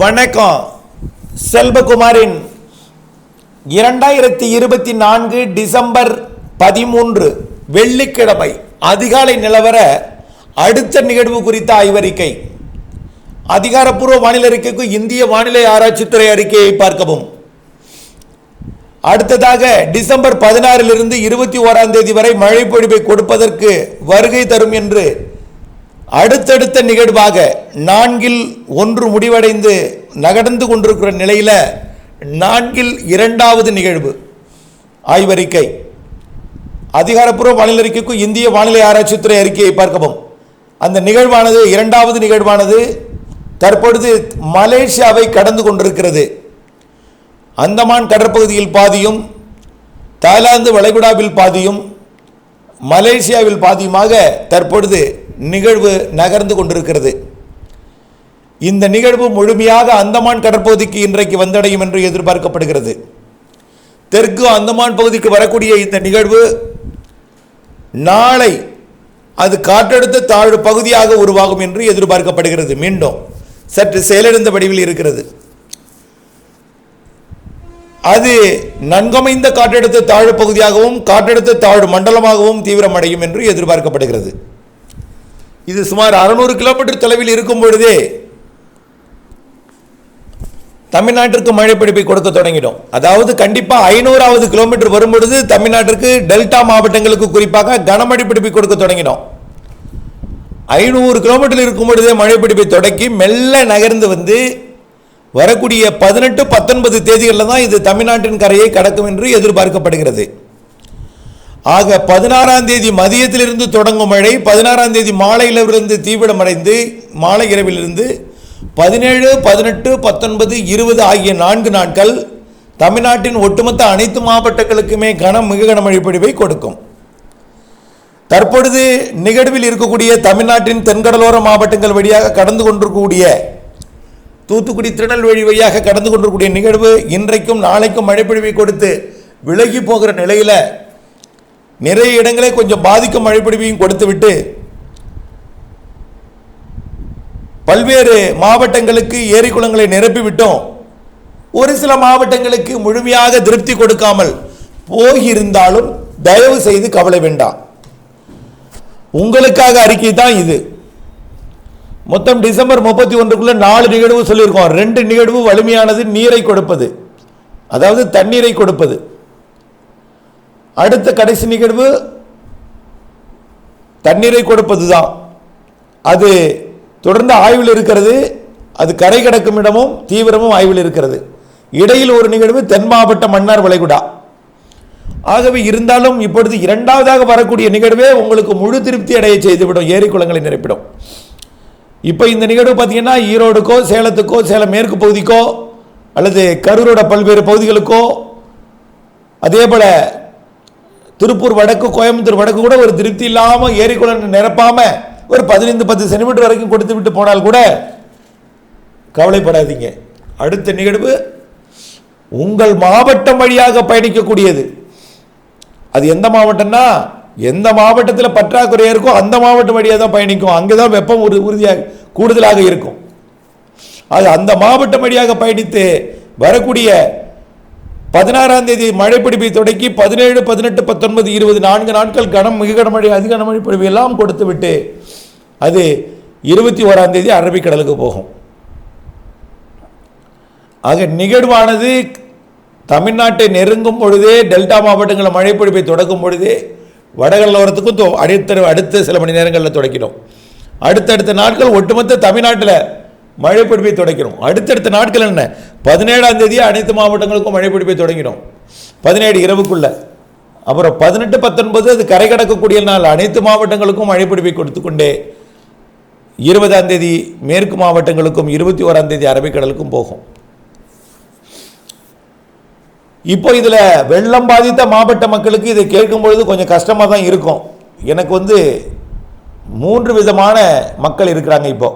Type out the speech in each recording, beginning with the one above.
வணக்கம். செல்வகுமாரின் 2024 டிசம்பர் 13 வெள்ளிக்கிழமை அதிகாலை நிலவர அடுத்த நிகழ்வு குறித்த ஆய்வறிக்கை. அதிகாரப்பூர்வ வானிலை அறிக்கைக்கு இந்திய வானிலை ஆராய்ச்சித்துறை அறிக்கையை பார்க்கவும். அடுத்ததாக டிசம்பர் 16 21 வரை மழை பொழிவை கொடுப்பதற்கு வருகை தரும் என்று அடுத்தடுத்த நிகழ்வாக 4 முடிவடைந்து நகர்ந்து கொண்டிருக்கிற நிலையில் 4 இரண்டாவது நிகழ்வு ஆய்வறிக்கை. அதிகாரப்பூர்வ வானிலை அறிக்கைக்கு இந்திய வானிலை ஆராய்ச்சித்துறை அறிக்கையை பார்க்கவும். அந்த நிகழ்வானது இரண்டாவது நிகழ்வானது தற்பொழுது மலேசியாவை கடந்து கொண்டிருக்கிறது. அந்தமான் கடற்பகுதியில் பாதியும், தாய்லாந்து வளைகுடாவில் பாதியும், மலேசியாவில் பாதியுமாக தற்பொழுது நிகழ்வு நகர்ந்து கொண்டிருக்கிறது. இந்த நிகழ்வு முழுமையாக அந்தமான் கடற்பகுதிக்கு இன்றைக்கு வந்தடையும் என்று எதிர்பார்க்கப்படுகிறது. தெற்கு அந்தமான் பகுதிக்கு வரக்கூடிய இந்த நிகழ்வு நாளை அது காற்றழுத்த தாழ்வு பகுதியாக உருவாகும் என்று எதிர்பார்க்கப்படுகிறது. மீண்டும் சற்று செயலிழந்த வடிவில் இருக்கிறது. அது நன்கமைந்த காற்றழுத்த தாழ்வு பகுதியாகவும் காற்றழுத்த தாழ்வு மண்டலமாகவும் தீவிரமடையும் என்று எதிர்பார்க்கப்படுகிறது. இது சுமார் 600 கிலோமீட்டர் தொலைவில் இருக்கும் பொழுதே தமிழ்நாட்டிற்கு மழை பிடிப்பை கொடுக்க தொடங்கிடும். அதாவது கண்டிப்பாக 500வது கிலோமீட்டர் வரும் பொழுது தமிழ்நாட்டிற்கு டெல்டா மாவட்டங்களுக்கு குறிப்பாக கனமழை பிடிப்பை கொடுக்க தொடங்கிடும். 500 கிலோமீட்டர் இருக்கும் பொழுதே மழை பிடிப்பை தொடக்கி மெல்ல நகர்ந்து வந்து வரக்கூடிய 18, 19 தேதிகளில் தான் இது தமிழ்நாட்டின் கரையை கடக்கும் என்று எதிர்பார்க்கப்படுகிறது. ஆக 16ஆம் தேதி மதியத்திலிருந்து தொடங்கும் மழை 16ஆம் தேதி மாலையிலிருந்து தீவிரமடைந்து மாலை இரவிலிருந்து 17, 18, 19, 20 ஆகிய 4 நாட்கள் தமிழ்நாட்டின் ஒட்டுமொத்த அனைத்து மாவட்டங்களுக்குமே மிக கனமழை பொழிவை கொடுக்கும். தற்பொழுது நிகழ்வில் இருக்கக்கூடிய தமிழ்நாட்டின் தென்கடலோர மாவட்டங்கள் வழியாக கடந்து கொண்டிருக்கக்கூடிய தூத்துக்குடி, திருநெல்வேலி வழியாக கடந்து கொண்டிருக்கக்கூடிய நிகழ்வு இன்றைக்கும் நாளைக்கும் மழை பொழிவை கொடுத்து விலகி போகிற நிலையில் நிறைய இடங்களை கொஞ்சம் பாதிக்கும் மழை பொழிவையும் கொடுத்துவிட்டு பல்வேறு மாவட்டங்களுக்கு ஏரி குளங்களை நிரப்பிவிட்டோம். ஒரு சில மாவட்டங்களுக்கு முழுமையாக திருப்தி கொடுக்காமல் போகியிருந்தாலும் தயவு செய்து கவலை வேண்டாம். உங்களுக்காக அறிக்கை தான் இது. மொத்தம் டிசம்பர் 31க்குள்ள 4 நிகழ்வு சொல்லியிருக்கோம். 2 நிகழ்வு வலிமையானது, நீரை கொடுப்பது, அதாவது தண்ணீரை கொடுப்பது. அடுத்த கடைசி நிகழ்வு தண்ணீரை கொடுப்பது தான். அது தொடர்ந்து ஆய்வில் இருக்கிறது. அது கரை கடக்கும் இடமும் தீவிரமும் ஆய்வில் இருக்கிறது. இடையில் ஒரு நிகழ்வு தென் மாவட்ட மன்னார் வளைகுடா. ஆகவே இருந்தாலும் இப்பொழுது இரண்டாவதாக வரக்கூடிய நிகழ்வே உங்களுக்கு முழு திருப்தி அடைய செய்துவிடும், ஏரி குளங்களை நிரப்பிடும். இப்போ இந்த நிகழ்வு பார்த்தீங்கன்னா ஈரோடுக்கோ, சேலத்துக்கோ, சேலம் மேற்கு பகுதிக்கோ அல்லது கரூரோட பல்வேறு பகுதிகளுக்கோ, அதே போல் திருப்பூர் வடக்கு, கோயம்புத்தூர் வடக்கு கூட ஒரு திருப்தி இல்லாமல் ஏரி குளம் நிரப்பாமல் ஒரு 15-10 சென்டிமீட்டர் வரைக்கும் கொடுத்து விட்டு போனால் கூட கவலைப்படாதீங்க. அடுத்த நிகழ்வு உங்கள் மாவட்டம் வழியாக பயணிக்கக்கூடியது. அது எந்த மாவட்டம்னா, எந்த மாவட்டத்தில் பற்றாக்குறை இருக்கோ அந்த மாவட்டம் வழியாக தான் பயணிக்கும். அங்கே தான் வெப்பம் உறுதியாக கூடுதலாக இருக்கும். அது அந்த மாவட்டம் வழியாக பயணித்து வரக்கூடிய 16ஆம் தேதி மழை பிடிப்பை தொடக்கி 17, 18, 19, 20 4 நாட்கள் மிக கனமழை, அதிக கனமழை பொழிவு எல்லாம் கொடுத்து விட்டு அது 21ஆம் தேதி அரபிக்கடலுக்கு போகும். ஆக நிகழ்வானது தமிழ்நாட்டை நெருங்கும் பொழுதே, டெல்டா மாவட்டங்களில் மழை பொழிப்பை தொடக்கும் பொழுதே வடகடலோரத்துக்கும் அடுத்த சில மணி நேரங்களில் தொடக்கிடும். அடுத்தடுத்த நாட்கள் ஒட்டுமொத்த தமிழ்நாட்டில் மழை பொழிப்பை தொடக்கிறோம். அடுத்தடுத்த நாட்கள் என்ன, 17ஆம் தேதி அனைத்து மாவட்டங்களுக்கும் மழை பொழிப்பை தொடங்கிடும், 17 இரவுக்குள்ள. அப்புறம் 18, 19 அது கரை கடக்கக்கூடிய நாள் அனைத்து மாவட்டங்களுக்கும் மழை பொழிப்பை கொடுத்து கொண்டே 20ஆம் தேதி மேற்கு மாவட்டங்களுக்கும் 21ஆம் தேதி அரபிக்கடலுக்கும் போகும். இப்போ இதில் வெள்ளம் பாதித்த மாவட்ட மக்களுக்கு இதை கேட்கும் பொழுது கொஞ்சம் கஷ்டமாக தான் இருக்கும். எனக்கு 3 விதமான மக்கள் இருக்கிறாங்க. இப்போ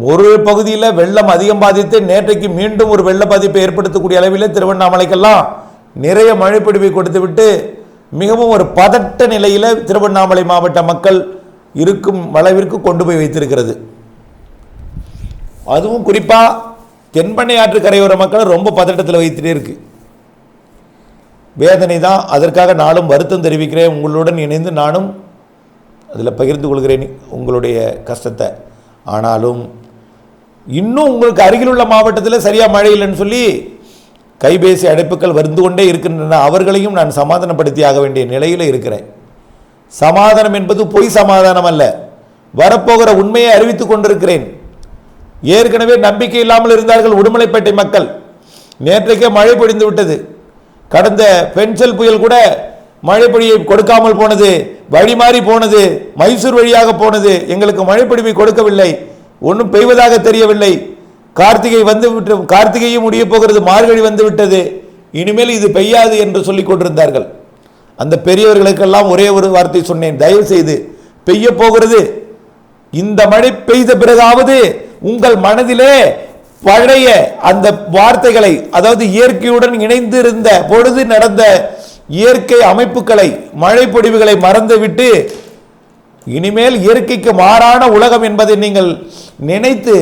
ஒரு பகுதியில் வெள்ளம் அதிகம் பாதித்து நேற்றைக்கு மீண்டும் ஒரு வெள்ள பாதிப்பை ஏற்படுத்தக்கூடிய அளவில் திருவண்ணாமலைக்கெல்லாம் நிறைய மழை பொழிவை கொடுத்து விட்டு மிகவும் ஒரு பதட்ட நிலையில் திருவண்ணாமலை மாவட்ட மக்கள் இருக்கும் அளவிற்கு கொண்டு போய் வைத்திருக்கிறது. அதுவும் குறிப்பாக தென்பண்ணை ஆற்று கரையோர மக்களை ரொம்ப பதட்டத்தில் வைத்துட்டே இருக்கு. வேதனை தான். அதற்காக நானும் வருத்தம் தெரிவிக்கிறேன். உங்களுடன் இணைந்து நானும் அதில் பகிர்ந்து கொள்கிறேன் உங்களுடைய கஷ்டத்தை. ஆனாலும் இன்னும் உங்களுக்கு அருகில் உள்ள மாவட்டத்தில் சரியாக மழை இல்லைன்னு சொல்லி கைபேசி அழைப்புகள் வந்து கொண்டே இருக்கின்றன. அவர்களையும் நான் சமாதானப்படுத்தி ஆக வேண்டிய நிலையில் இருக்கிறேன். சமாதானம் என்பது பொய் சமாதானம் அல்ல, வரப்போகிற உண்மையை அறிவித்துக் கொண்டிருக்கிறேன். ஏற்கனவே நம்பிக்கை இல்லாமல் இருந்தார்கள் உடுமலைப்பேட்டை மக்கள். நேற்றைக்கே மழை பொழிந்து விட்டது. கடந்த பென்சல் புயல் கூட மழை பொழியை கொடுக்காமல் போனது, வழி மாறி போனது, மைசூர் வழியாக போனது. எங்களுக்கு மழை பொழிவை கொடுக்கவில்லை, ஒன்றும் பெய்வதாக தெரியவில்லை. கார்த்திகை வந்து விட்டு, கார்த்திகையும் முடிய போகிறது, மார்கழி வந்து விட்டது, இனிமேல் இது பெய்யாது என்று சொல்லிக் கொண்டிருந்தார்கள். அந்த பெரியவர்களுக்கெல்லாம் ஒரே ஒரு வார்த்தை சொன்னேன், தயவு செய்து பெய்ய போகிறது. இந்த மழை பெய்த பிறகாவது உங்கள் மனதிலே பழைய அந்த வார்த்தைகளை, அதாவது இயற்கையுடன் இணைந்து இருந்த பொழுது நடந்த இயற்கை அமைப்புகளை, மழை பொழிவுகளை மறந்துவிட்டு இனிமேல் இயற்கைக்கு மாறான உலகம் என்பதை நீங்கள் நினைத்து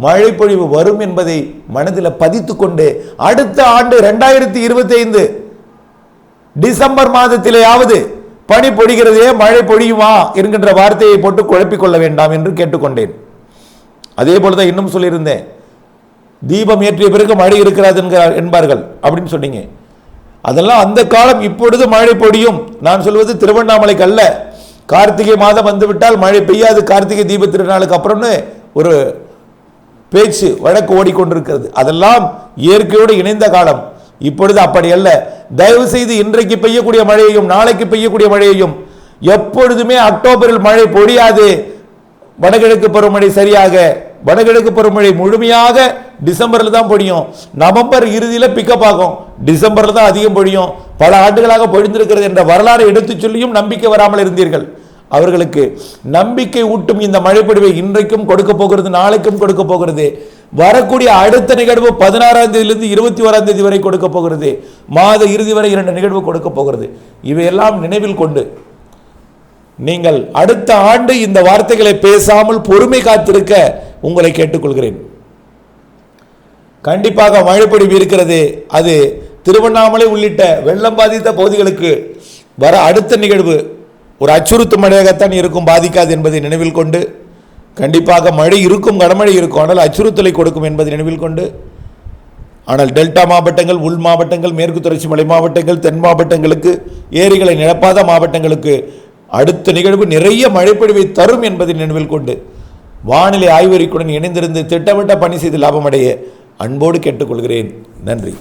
மழை பொழிவு வரும் என்பதை மனதில் பதித்து கொண்டு அடுத்த ஆண்டு 2025 டிசம்பர் மாதத்திலேயாவது பனி பொழிகிறதே, மழை பொழியுமா என்கின்ற வார்த்தையை போட்டு குழப்பிக்கொள்ள வேண்டாம் என்று கேட்டுக்கொண்டேன். அதே போலதான் இன்னும் சொல்லியிருந்தேன், தீபம் ஏற்றிய பிறகு மழை இருக்கிறது என்பார்கள் அப்படின்னு சொன்னீங்க. அதெல்லாம் அந்த காலம். இப்பொழுது மழை பொழியும். நான் சொல்வது திருவண்ணாமலைக்கு அல்ல. கார்த்திகை மாதம் வந்துவிட்டால் மழை பெய்யாது, கார்த்திகை தீப திருநாளுக்கு அப்புறம்னு ஒரு பேச்சு வழக்கு ஓடிக்கொண்டிருக்கிறது. அதெல்லாம் இயற்கையோடு இணைந்த காலம். இப்பொழுது அப்படி அல்ல. தயவு செய்து இன்றைக்கு பெய்யக்கூடிய மழையையும் நாளைக்கு பெய்யக்கூடிய மழையையும், எப்பொழுதுமே அக்டோபரில் மழை பொழியாது. வடகிழக்கு பருவமழை சரியாக, வடகிழக்கு பருவமழை முழுமையாக டிசம்பரில் தான் பொழியும். நவம்பர் இறுதியில் பிக்கப் ஆகும், டிசம்பரில் தான் அதிகம் பொழியும். பல ஆண்டுகளாக பொழிந்திருக்கிறது என்ற வரலாறு எடுத்து சொல்லியும் நம்பிக்கை வராமல் இருந்தீர்கள். அவர்களுக்கு நம்பிக்கை ஊட்டும் இந்த மழைப்பொழிவை இன்றைக்கும் கொடுக்க போகிறது, நாளைக்கும் கொடுக்க போகிறது. வரக்கூடிய அடுத்த நிகழ்வு 16ஆம் தேதியிலிருந்து 21ஆம் தேதி வரை கொடுக்க போகிறது. மாத இறுதி வரை 2 நிகழ்வு கொடுக்க போகிறது. இவையெல்லாம் நினைவில் கொண்டு நீங்கள் அடுத்த ஆண்டு இந்த வார்த்தைகளை பேசாமல் பொறுமை காத்திருக்க உங்களை கேட்டுக்கொள்கிறேன். கண்டிப்பாக மழைப்பொழிவு இருக்கிறது. அது திருவண்ணாமலை உள்ளிட்ட வெள்ளம் பாதித்த பகுதிகளுக்கு வர அடுத்த நிகழ்வு ஒரு அச்சுறுத்தும் மழையாகத்தான் இருக்கும், பாதிக்காது என்பதை நினைவில் கொண்டு, கண்டிப்பாக மழை இருக்கும், கனமழை இருக்கும், ஆனால் அச்சுறுத்தலை கொடுக்கும் என்பதை நினைவில் கொண்டு, ஆனால் டெல்டா மாவட்டங்கள், உள் மாவட்டங்கள், மேற்கு தொடர்ச்சி மலை மாவட்டங்கள், தென் மாவட்டங்களுக்கு, ஏரிகளை நிரப்பாத மாவட்டங்களுக்கு அடுத்த நிகழ்வு நிறைய மழைப்பொழிவை தரும் என்பதை நினைவில் கொண்டு, வானிலை ஆய்வறிக்கையுடன் இணைந்திருந்து திட்டமிட்ட பணி செய்து லாபமடைய அன்போடு கேட்டுக்கொள்கிறேன். நன்றி.